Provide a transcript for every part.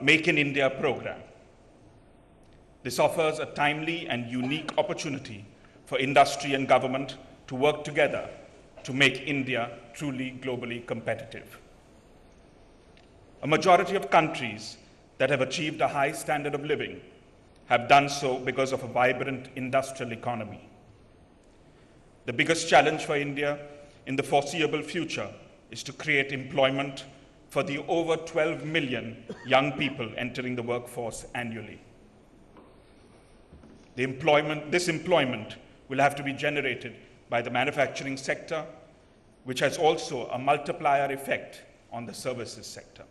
Make in India program. This offers a timely and unique opportunity for industry and government to work together to make India truly globally competitive. A majority of countries that have achieved a high standard of living have done so because of a vibrant industrial economy. The biggest challenge for India in the foreseeable future is to create employment for the over 12 million young people entering the workforce annually. This employment will have to be generated by the manufacturing sector, which has also a multiplier effect on the services sector.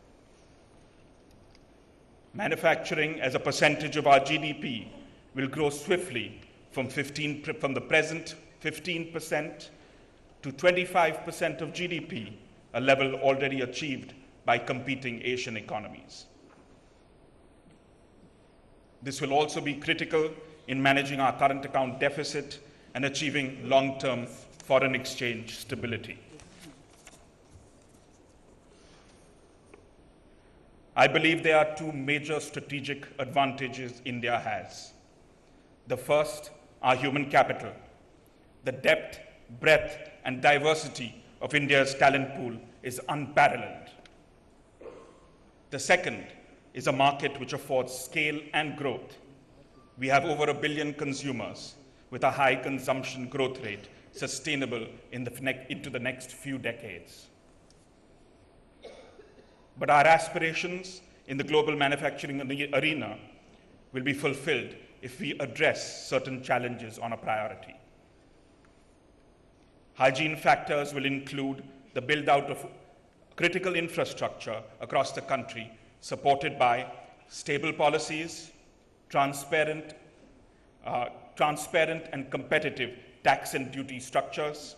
Manufacturing as a percentage of our GDP will grow swiftly from the present 15% to 25% of GDP, a level already achieved by competing Asian economies. This will also be critical in managing our current account deficit and achieving long-term foreign exchange stability. I believe there are two major strategic advantages India has. The first, our human capital. The depth, breadth, and diversity of India's talent pool is unparalleled. The second is a market which affords scale and growth. We have over 1 billion consumers with a high consumption growth rate sustainable into the next few decades. But our aspirations in the global manufacturing arena will be fulfilled if we address certain challenges on a priority. Hygiene factors will include the build-out of critical infrastructure across the country, supported by stable policies, transparent and competitive tax and duty structures,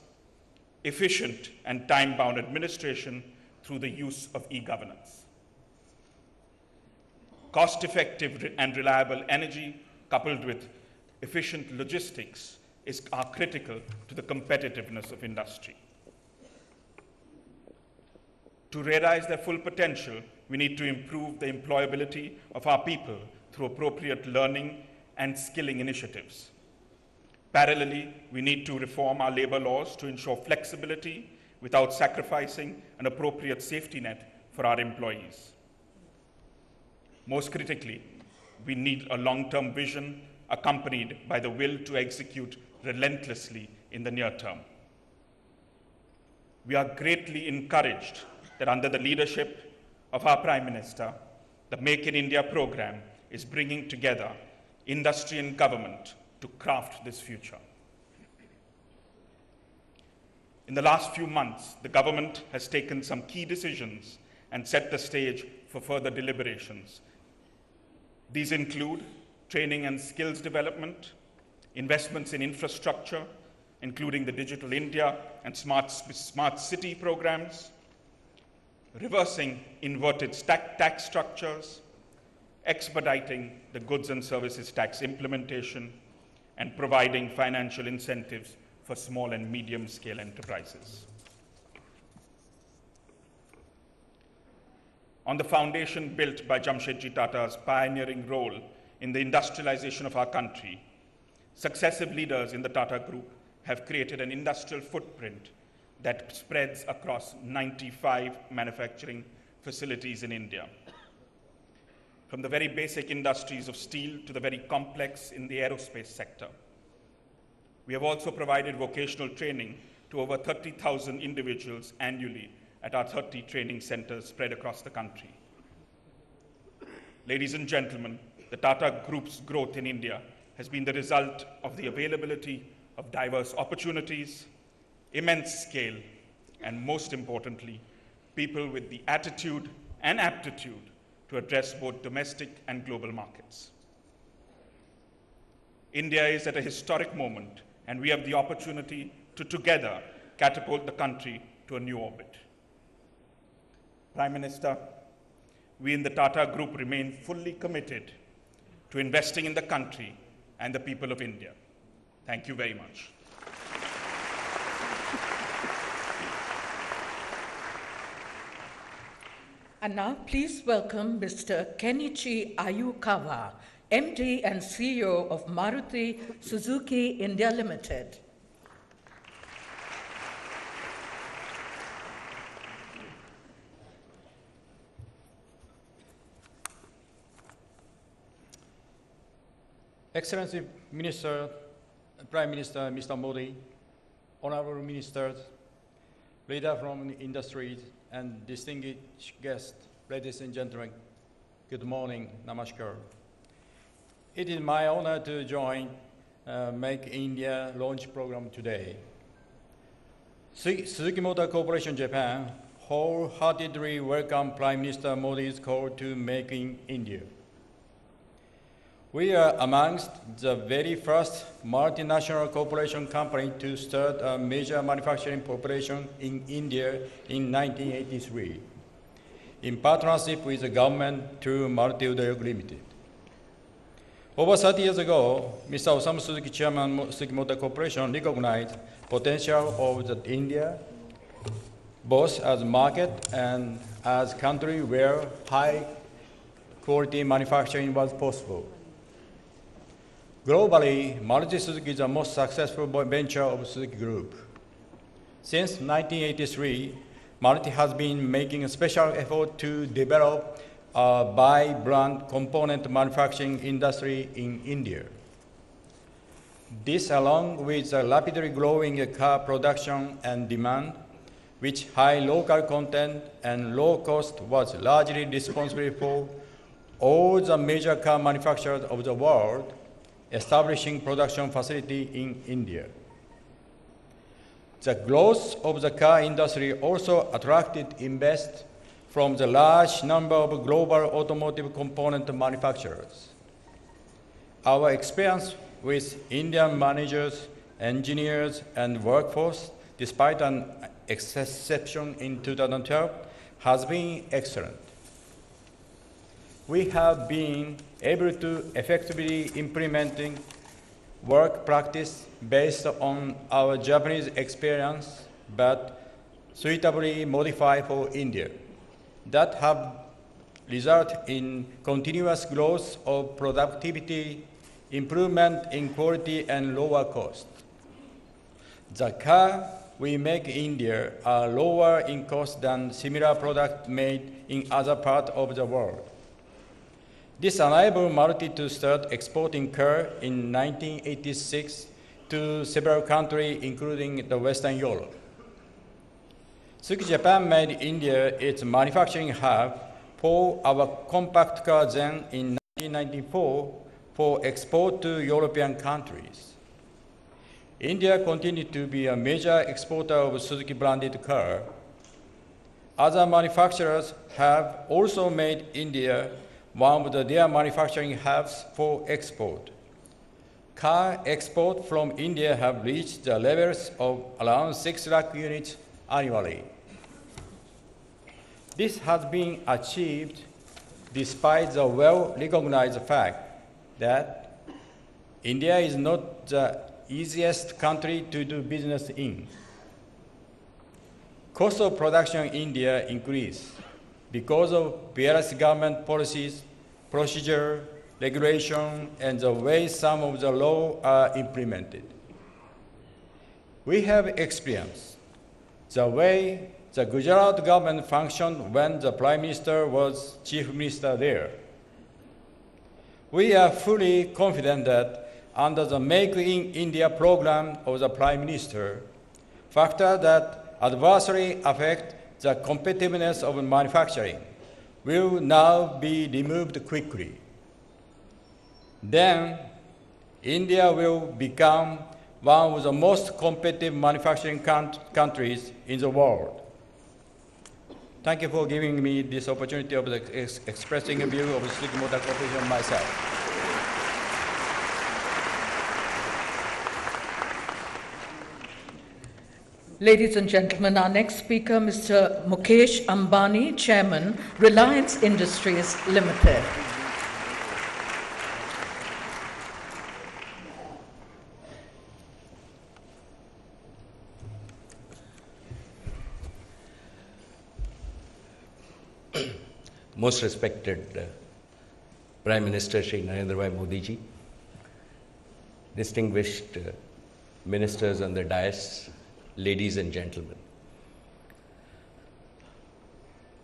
efficient and time-bound administration through the use of e-governance. Cost-effective and reliable energy coupled with efficient logistics are critical to the competitiveness of industry. To realize their full potential, we need to improve the employability of our people through appropriate learning and skilling initiatives. Parallelly, we need to reform our labor laws to ensure flexibility without sacrificing an appropriate safety net for our employees. Most critically, we need a long-term vision accompanied by the will to execute relentlessly in the near term. We are greatly encouraged that under the leadership of our Prime Minister, the Make in India program is bringing together industry and government to craft this future. In the last few months, the government has taken some key decisions and set the stage for further deliberations. These include training and skills development, investments in infrastructure, including the Digital India and Smart City programs, reversing inverted tax structures, expediting the goods and services tax implementation, and providing financial incentives for small and medium-scale enterprises. On the foundation built by Jamshedji Tata's pioneering role in the industrialization of our country, successive leaders in the Tata Group have created an industrial footprint that spreads across 95 manufacturing facilities in India. From the very basic industries of steel to the very complex in the aerospace sector. We have also provided vocational training to over 30,000 individuals annually at our 30 training centers spread across the country. Ladies and gentlemen, the Tata Group's growth in India has been the result of the availability of diverse opportunities, immense scale, and most importantly, people with the attitude and aptitude to address both domestic and global markets. India is at a historic moment, and we have the opportunity to together catapult the country to a new orbit. Prime Minister, we in the Tata Group remain fully committed to investing in the country and the people of India. Thank you very much. And now please welcome Mr. Kenichi Ayukawa, MD and CEO of Maruti Suzuki India Limited. Excellency Prime Minister Mr. Modi, Honorable Ministers, leaders from the industries, and distinguished guests, ladies and gentlemen, good morning, namaskar. It is my honor to join Make India launch program today. Suzuki Motor Corporation Japan wholeheartedly welcome Prime Minister Modi's call to Make in India. We are amongst the very first multinational corporation company to start a major manufacturing operation in India in 1983, in partnership with the government through Maruti Udyog Limited. Over 30 years ago, Mr. Osamu Suzuki, Chairman of Suzuki Motor Corporation, recognized potential of India, both as market and as country where high quality manufacturing was possible. Globally, Maruti Suzuki is the most successful venture of Suzuki Group. Since 1983, Maruti has been making a special effort to develop a by-brand component manufacturing industry in India. This, along with the rapidly growing car production and demand, which high local content and low cost was largely responsible for all the major car manufacturers of the world establishing production facility in India. The growth of the car industry also attracted investment from the large number of global automotive component manufacturers. Our experience with Indian managers, engineers, and workforce, despite an exception in 2012, has been excellent. We have been able to effectively implementing work practice based on our Japanese experience, but suitably modified for India, that have resulted in continuous growth of productivity, improvement in quality, and lower cost. The car we make in India are lower in cost than similar products made in other parts of the world. This enabled Maruti to start exporting cars in 1986 to several countries, including the Western Europe. Suzuki Japan made India its manufacturing hub for our compact car then in 1994 for export to European countries. India continued to be a major exporter of Suzuki branded cars. Other manufacturers have also made India one of their manufacturing hubs for export. Car export from India have reached the levels of around 6 lakh units annually. This has been achieved despite the well-recognized fact that India is not the easiest country to do business in. Cost of production in India increased because of various government policies, procedure, regulation, and the way some of the laws are implemented. We have experienced the way the Gujarat government functioned when the Prime Minister was Chief Minister there. We are fully confident that under the Make in India program of the Prime Minister, factors that adversely affect the competitiveness of manufacturing will now be removed quickly. Then, India will become one of the most competitive manufacturing countries in the world. Thank you for giving me this opportunity of expressing a view of Suzuki Motor Corporation myself. Ladies and gentlemen, our next speaker, Mr. Mukesh Ambani, Chairman, Reliance Industries Limited. most respected Prime Minister Shri Narendra Modi ji, distinguished ministers on the dais, ladies and gentlemen.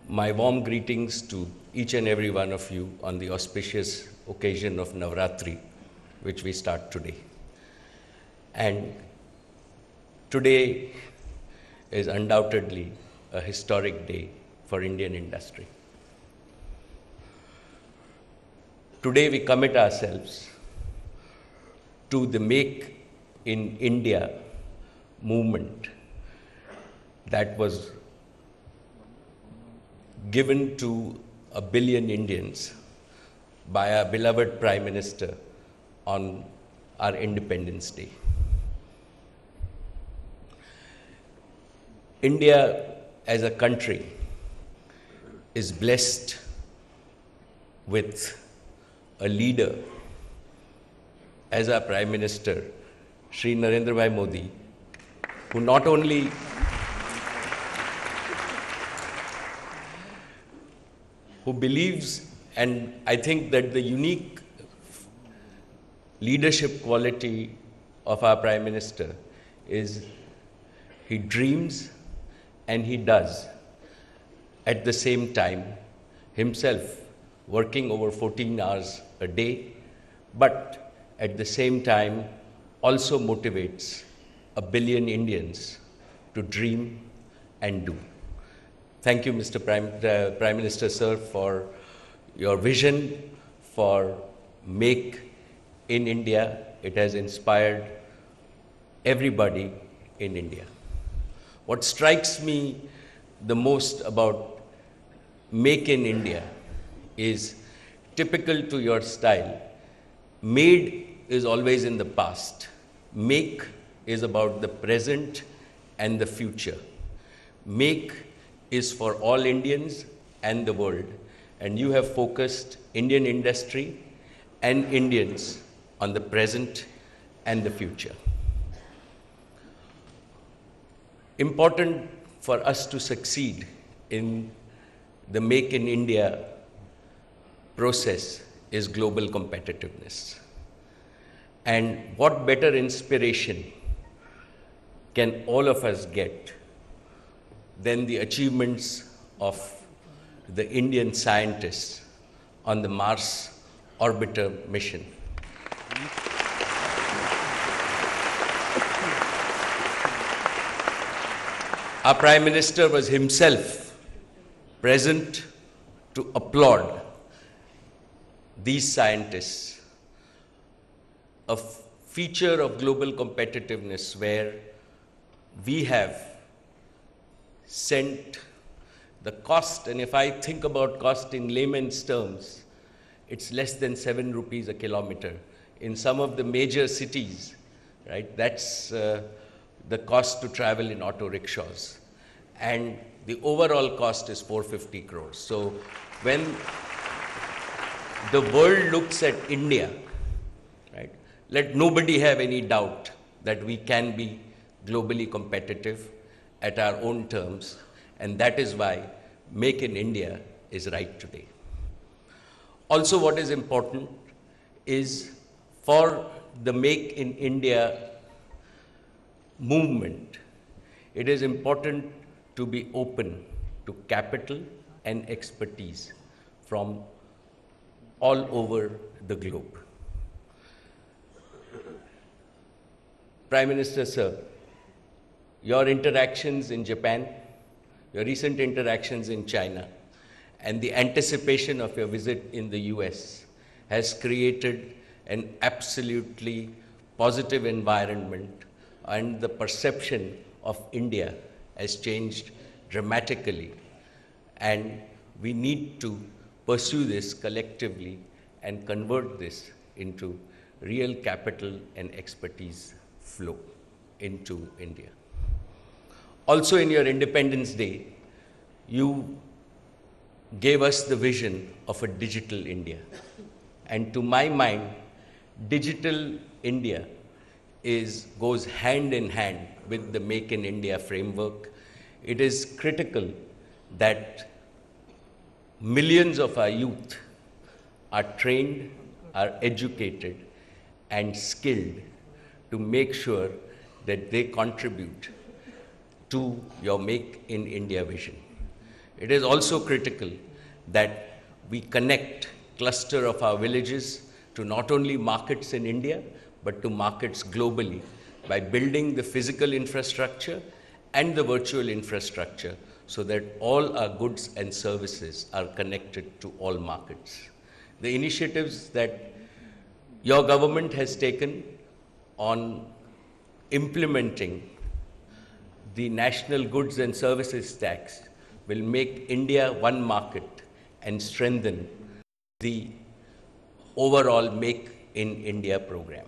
My warm greetings to each and every one of you on the auspicious occasion of Navratri, which we start today. And today is undoubtedly a historic day for Indian industry. Today we commit ourselves to the Make in India movement that was given to 1 billion Indians by our beloved Prime Minister on our Independence Day. India as a country is blessed with a leader as our Prime Minister, Shri Narendra Modi, who not only who believes, and I think that the unique leadership quality of our Prime Minister is he dreams and he does at the same time, himself working over 14 hours a day, but at the same time also motivates 1 billion Indians to dream and do. Thank you, Mr. Prime Minister, sir, for your vision for Make in India. It has inspired everybody in India. What strikes me the most about Make in India is typical to your style. Made is always in the past. Make is about the present and the future. Make is for all Indians and the world. And you have focused Indian industry and Indians on the present and the future. Important for us to succeed in the Make in India process is global competitiveness. And what better inspiration can all of us get than the achievements of the Indian scientists on the Mars orbiter mission. Our Prime Minister was himself present to applaud these scientists, a feature of global competitiveness where we have sent the cost, and if I think about cost in layman's terms, it's less than 7 rupees a kilometer. In some of the major cities, right, that's the cost to travel in auto rickshaws. And the overall cost is 450 crores. So when the world looks at India, right, let nobody have any doubt that we can be globally competitive at our own terms, and that is why Make in India is right today. Also, what is important is for the Make in India movement, it is important to be open to capital and expertise from all over the globe. Prime Minister, sir, your interactions in Japan, your recent interactions in China, and the anticipation of your visit in the US has created an absolutely positive environment, and the perception of India has changed dramatically. And we need to pursue this collectively and convert this into real capital and expertise flow into India. Also, in your Independence Day, you gave us the vision of a digital India. And to my mind, digital India goes hand in hand with the Make in India framework. It is critical that millions of our youth are trained, are educated, and skilled to make sure that they contribute to your Make in India vision. It is also critical that we connect cluster of our villages to not only markets in India, but to markets globally by building the physical infrastructure and the virtual infrastructure so that all our goods and services are connected to all markets. The initiatives that your government has taken on implementing the national goods and services tax will make India one market and strengthen the overall Make in India program.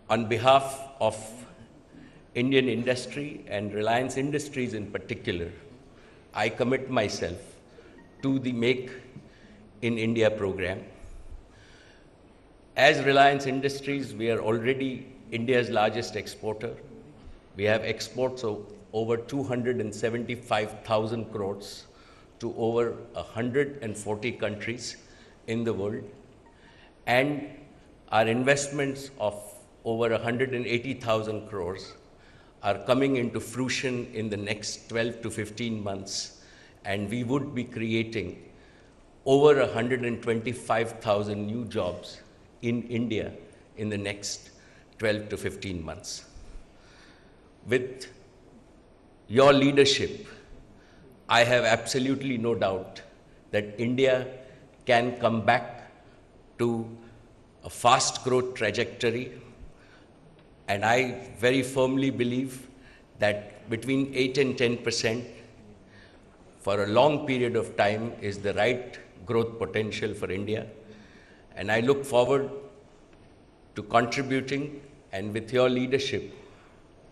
On behalf of Indian industry and Reliance Industries in particular, I commit myself to the Make in India program. As Reliance Industries, we are already India's largest exporter. We have exports of over 275,000 crores to over 140 countries in the world. And our investments of over 180,000 crores are coming into fruition in the next 12 to 15 months. And we would be creating over 125,000 new jobs in India in the next 12 to 15 months. With your leadership, I have absolutely no doubt that India can come back to a fast growth trajectory. And I very firmly believe that between 8 and 10% for a long period of time is the right growth potential for India. And I look forward to contributing and with your leadership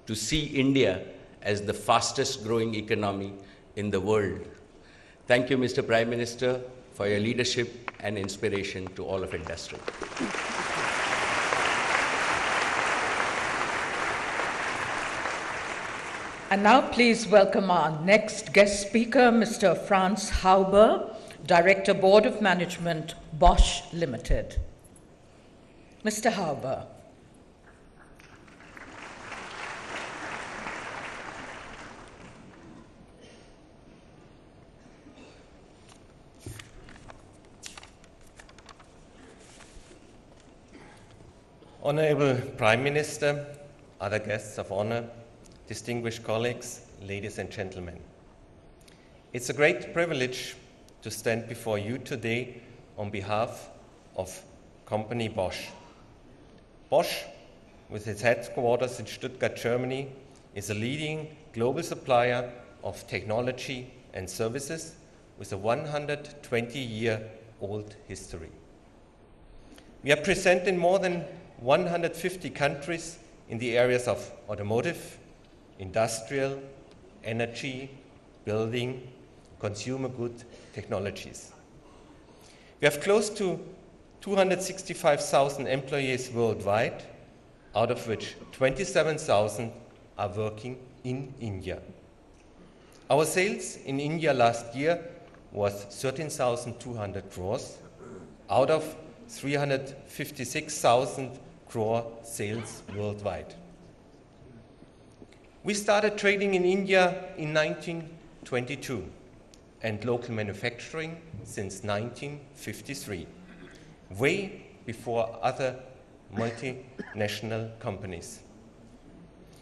to see India as the fastest growing economy in the world. Thank you, Mr. Prime Minister, for your leadership and inspiration to all of industry. And now please welcome our next guest speaker, Mr. Franz Hauber, Director, Board of Management, Bosch Limited. Mr. Hauber. Honorable Prime Minister, other guests of honor, distinguished colleagues, ladies and gentlemen. It's a great privilege to stand before you today on behalf of company Bosch. Bosch, with its headquarters in Stuttgart, Germany, is a leading global supplier of technology and services with a 120-year-old history. We are present in more than 150 countries in the areas of automotive, industrial, energy, building, consumer good technologies. We have close to 265,000 employees worldwide, out of which 27,000 are working in India. Our sales in India last year was 13,200 crores, out of 356,000 crore sales worldwide. We started trading in India in 1922 and local manufacturing since 1953, way before other multinational companies.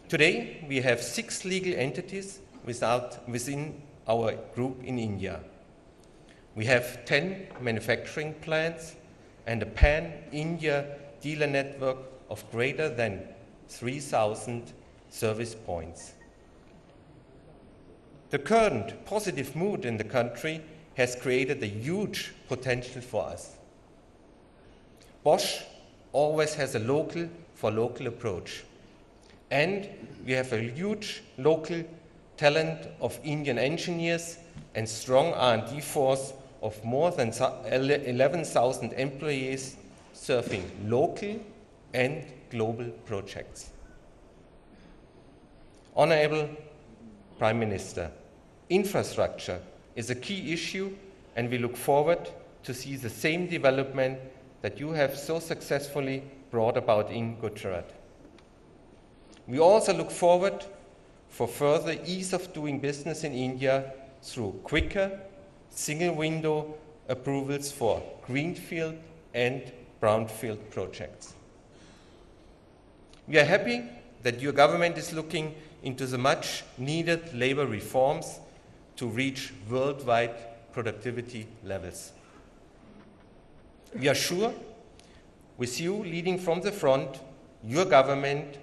Today, we have 6 legal entities within our group in India. We have 10 manufacturing plants and a pan-India dealer network of greater than 3,000 service points. The current positive mood in the country has created a huge potential for us. Bosch always has a local for local approach, and we have a huge local talent of Indian engineers and strong R&D force of more than 11,000 employees serving local and global projects. Honorable Prime Minister, infrastructure is a key issue, and we look forward to see the same development that you have so successfully brought about in Gujarat. We also look forward for further ease of doing business in India through quicker, single-window approvals for greenfield and brownfield projects. We are happy that your government is looking into the much-needed labor reforms to reach worldwide productivity levels. We are sure, with you leading from the front, your government